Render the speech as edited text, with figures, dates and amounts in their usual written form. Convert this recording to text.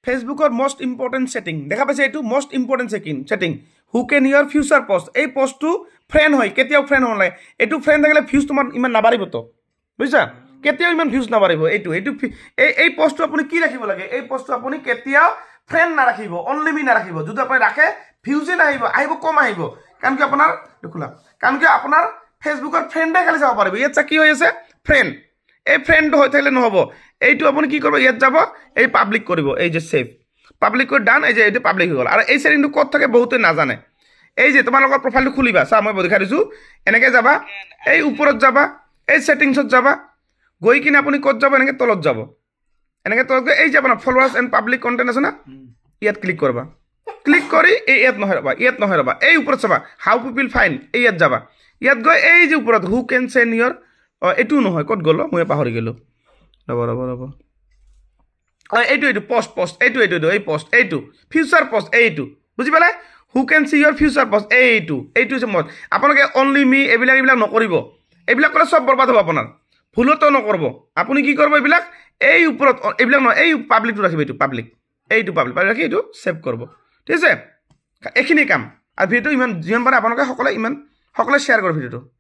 ফেচবুকৰ most important setting দেখা পাইছে এইটো মষ্ট ইম্পৰ্টেণ্ট ছেটিং হু কেন ইয়ৰ ফিউচাৰ পষ্ট এই পষ্টটো ফ্ৰেণ্ড হয় কেতিয়াও ফ্ৰেণ্ড হ'ব নালাগে এইটো ফ্ৰেণ্ড থাকিলে ভিউজ তোমাৰ ইমান নাবাঢ়িবতো বুজিছা কেতিয়াও ইমান ভিউজ নাবাঢ়িব এইটো এই পষ্টটো আপুনি কি ৰাখিব লাগে এই পষ্টটো আপুনি কেতিয়াও ফ্ৰেণ্ড নাৰাখিব অনলি মি নাৰাখিব যদি আপুনি ৰাখে ভিউজে নাহিব কম আহিব কাৰণ কি আপোনাৰ দেখোলা কাৰণ কি আপোনাৰ ফেচবুকৰ ফ্ৰেণ্ডে খালি চাব পাৰিব ইয়াত কি হৈ আছে ফ্ৰেণ্ড এই ফ্ৰেণ্ডটো হৈ থাকিলে নহ'ব এইটো আপুনি কি কৰিব ইয়াত যাব এই পাব্লিক কৰিব এই যে ছেভ পাব্লিক কৰি ডান এই যে এইটো পাব্লিক হৈ গ'ল আৰু এই ছেটিংটো ক'ত থাকে বহুতে নাজানে এই যে তোমালোকৰ প্ৰফাইলটো খুলিবা চা মই দেখাই দিছোঁ এনেকৈ যাবা এই ওপৰত যাবা এই ছেটিংছত যাবা গৈ কিনে আপুনি ক'ত যাব এনেকৈ তলত যাব এনেকৈ তলত গৈ এই যে আপোনাৰ ফলোৱাৰ্ছ এণ্ড পাব্লিক কণ্টেণ্ট আছে না ইয়াত ক্লিক কৰিবা ক্লিক কৰি এই ইয়াত নহয় ৰ'বা এই ওপৰত চাবা হাউ পিপল ফাইন এই ইয়াত যাবা ইয়াত গৈ এই যে ওপৰত হু কেন চেণ্ড ইয়ৰ এইটো নহয় ক'ত গ'ল মই পাহৰি গ'লোঁ ৰ'ব এইটো পষ্ট এইটো এই পষ্ট এইটো ফিউচাৰ পষ্ট এইটো বুজি পালে হু কেন চি ইয়ৰ ফিউচাৰ পষ্ট এইটো হৈছে মই আপোনালোকে অনলি মি এইবিলাক নকৰিব এইবিলাক কৰিলে চব বৰবাদ হ'ব আপোনাৰ ভুলতো নকৰিব আপুনি কি কৰিব এইবিলাক এই ওপৰত এইবিলাক নহয় এই পাব্লিকটো ৰাখিব এইটো পাব্লিক ৰাখি এইটো ছেভ কৰিব ঠিক আছে এইখিনি কাম আৰু ভিডিঅ'টো যিমান পাৰে আপোনালোকে সকলোৱে শ্বেয়াৰ কৰিব ভিডিঅ'টো